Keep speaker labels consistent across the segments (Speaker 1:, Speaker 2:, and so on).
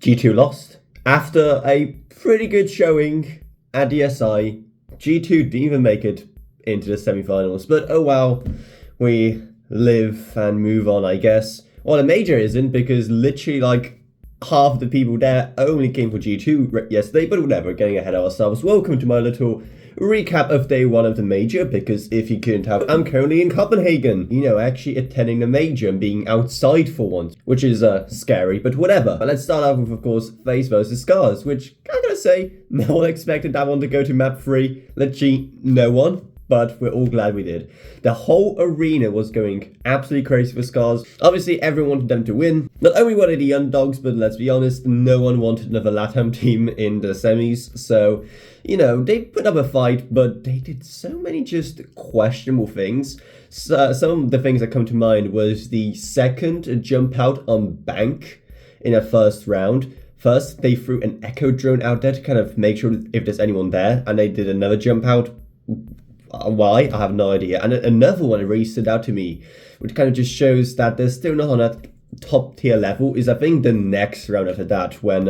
Speaker 1: G2 lost. After a pretty good showing at DSI, G2 didn't even make it into the semi-finals, but oh well, we live and move on, I guess. Well, the major isn't, because literally like half of the people there only came for G2 yesterday, but whatever, getting ahead of ourselves. Welcome to my little recap of day one of the major, because if you couldn't tell, I'm currently in Copenhagen, actually attending the major and being outside for once, which is scary, but whatever. But let's start off with, of course, Faze versus Scarz, which I gotta say, no one expected that one to go to map 3, literally no one. But we're all glad we did. The whole arena was going absolutely crazy for Scarz. Obviously, everyone wanted them to win. Not only were they the underdogs, but let's be honest, no one wanted another LATAM team in the semis. So, they put up a fight, but they did so many just questionable things. So, some of the things that come to mind was the second jump out on Bank in the first round. First, they threw an echo drone out there to kind of make sure if there's anyone there, and they did another jump out. Why? I have no idea. And another one that really stood out to me, which kind of just shows that they're still not on that top tier level, is I think the next round after that, when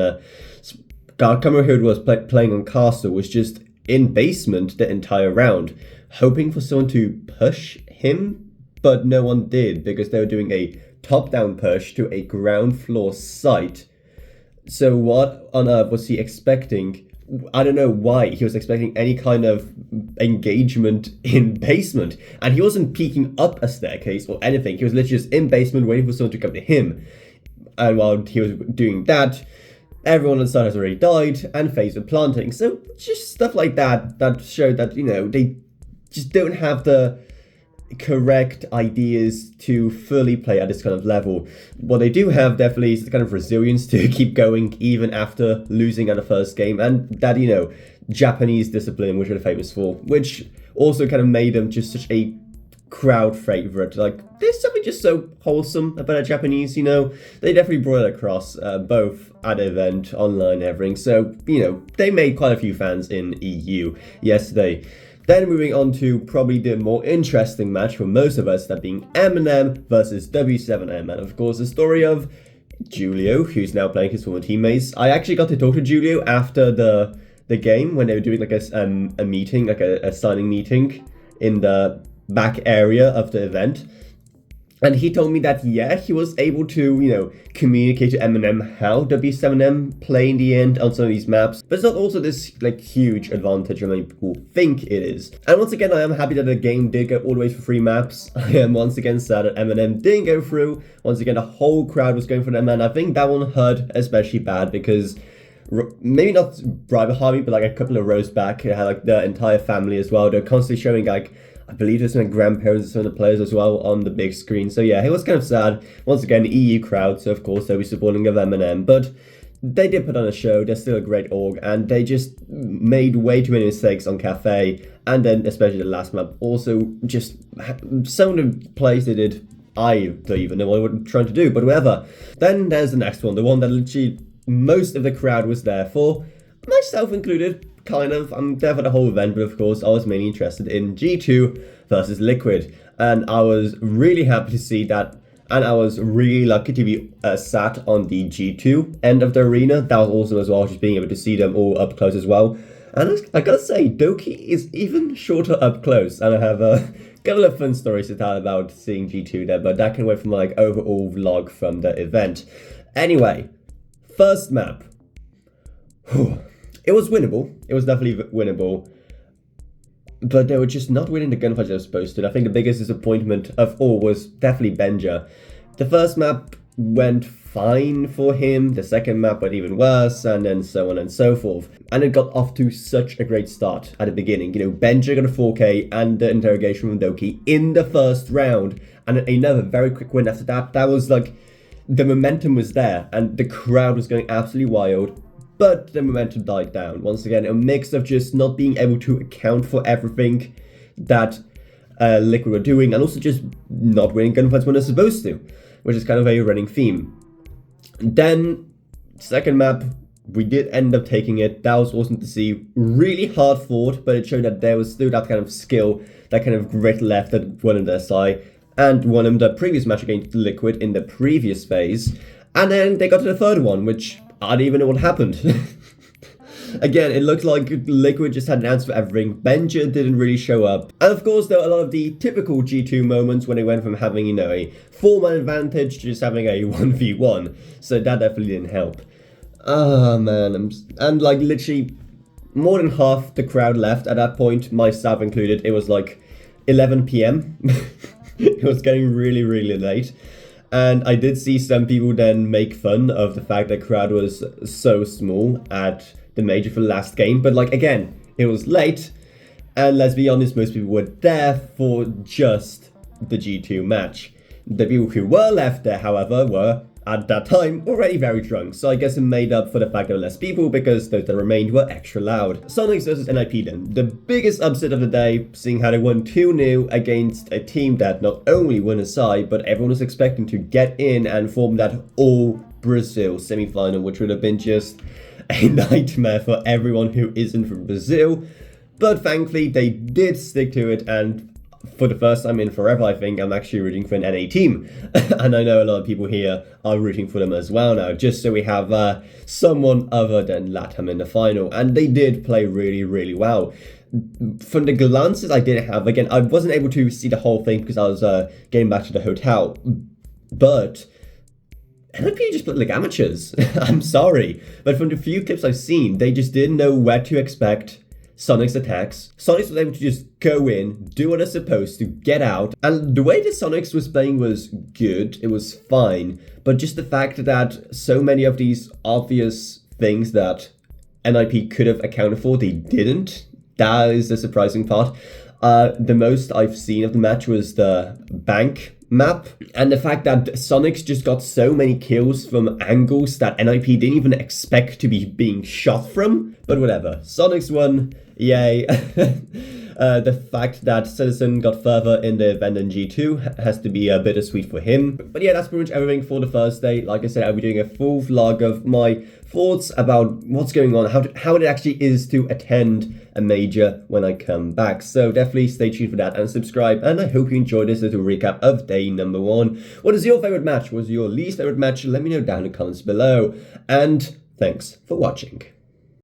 Speaker 1: Cameron who was playing on Castle was just in basement the entire round, hoping for someone to push him, but no one did, because they were doing a top-down push to a ground floor site. So what on earth was he expecting? I don't know why he was expecting any kind of engagement in basement, and he wasn't peeking up a staircase or anything. He was literally just in basement waiting for someone to come to him. And while he was doing that, everyone on the side has already died and Faze were planting. So just stuff like that showed that, they just don't have the correct ideas to fully play at this kind of level. What they do have definitely is the kind of resilience to keep going even after losing at the first game, and that, Japanese discipline, which they're famous for, which also kind of made them just such a crowd favorite. Like, there's something just so wholesome about the Japanese, they definitely brought it across, both at the event, online, everything. So, they made quite a few fans in EU yesterday. Then moving on to probably the more interesting match for most of us, that being M&M versus W7M. And of course, the story of Julio, who's now playing his former teammates. I actually got to talk to Julio after the game, when they were doing like a meeting, like a signing meeting in the back area of the event. And he told me that, yeah, he was able to, communicate to M&M how W7M play in the end on some of these maps. But it's not also this, huge advantage that many people think it is. And once again, I am happy that the game did go all the way for 3 maps. I am once again sad that M&M didn't go through. Once again, the whole crowd was going for them, and I think that one hurt especially bad, because maybe not Briber Harvey, but a couple of rows back, it had the entire family as well. They're constantly showing I believe there's some grandparents and some of the players as well on the big screen. So yeah, it was kind of sad. Once again, EU crowd, so of course they'll be supporting of M&M. But they did put on a show. They're still a great org, and they just made way too many mistakes on Cafe. And then especially the last map. Also, just some of the plays they did, I don't even know what they were trying to do, but whatever. Then there's the next one, the one that literally most of the crowd was there for, myself included. Kind of. I'm there for the whole event, but of course I was mainly interested in G2 versus Liquid, and I was really happy to see that, and I was really lucky to be sat on the G2 end of the arena. That was awesome as well, just being able to see them all up close as well. And I gotta say, Doki is even shorter up close, and I have a couple of fun stories to tell about seeing G2 there, but that can wait for my overall vlog from the event. Anyway, first map. It was winnable. It was definitely winnable. But they were just not winning the gunfights they were supposed to. I think the biggest disappointment of all was definitely Benja. The first map went fine for him. The second map went even worse, and then so on and so forth. And it got off to such a great start at the beginning. Benja got a 4K and the interrogation from Doki in the first round. And another very quick win after that. That was the momentum was there, and the crowd was going absolutely wild. But the momentum died down. Once again, a mix of just not being able to account for everything that Liquid were doing, and also just not winning gunfights when they're supposed to, which is kind of a running theme. Then, second map, we did end up taking it. That was awesome to see. Really hard fought, but it showed that there was still that kind of skill, that kind of grit left that won on their side, and won them the previous match against Liquid in the previous phase. And then they got to the third one, which I don't even know what happened. Again, it looked like Liquid just had an answer for everything. Benja didn't really show up. And of course, there were a lot of the typical G2 moments when they went from having, you know, a 4-man advantage to just having a 1v1. So that definitely didn't help. Ah, man. And like literally more than half the crowd left at that point, myself included. It was like 11 p.m. It was getting really, really late. And I did see some people then make fun of the fact that the crowd was so small at the major for the last game. But like, again, it was late. And let's be honest, most people were there for just the G2 match. The people who were left there, however, were at that time already very drunk, so I guess it made up for the fact there were less people because those that remained were extra loud. Soniqs versus NIP then. The biggest upset of the day, seeing how they won 2-0 against a team that not only won a side, but everyone was expecting to get in and form that all-Brazil semi-final, which would have been just a nightmare for everyone who isn't from Brazil. But thankfully, they did stick to it, and for the first time in forever, I think, I'm actually rooting for an NA team. And I know a lot of people here are rooting for them as well now, just so we have someone other than LATAM in the final. And they did play really, really well. From the glances I did have, again, I wasn't able to see the whole thing because I was getting back to the hotel. But NIP just played like amateurs. I'm sorry. But from the few clips I've seen, they just didn't know where to expect Soniqs attacks. Soniqs was able to just go in, do what they're supposed to, get out. And the way that Soniqs was playing was good, it was fine. But just the fact that so many of these obvious things that NIP could have accounted for, they didn't. That is the surprising part. The most I've seen of the match was the bank map, and the fact that Soniqs just got so many kills from angles that NIP didn't even expect to be being shot from. But whatever, Soniqs won, yay. The fact that Citizen got further in the event than G2 has to be bittersweet for him. But yeah, that's pretty much everything for the first day. Like I said, I'll be doing a full vlog of my thoughts about what's going on, how it actually is to attend a major when I come back. So definitely stay tuned for that and subscribe. And I hope you enjoyed this little recap of day number 1. What is your favorite match? What was your least favorite match? Let me know down in the comments below. And thanks for watching.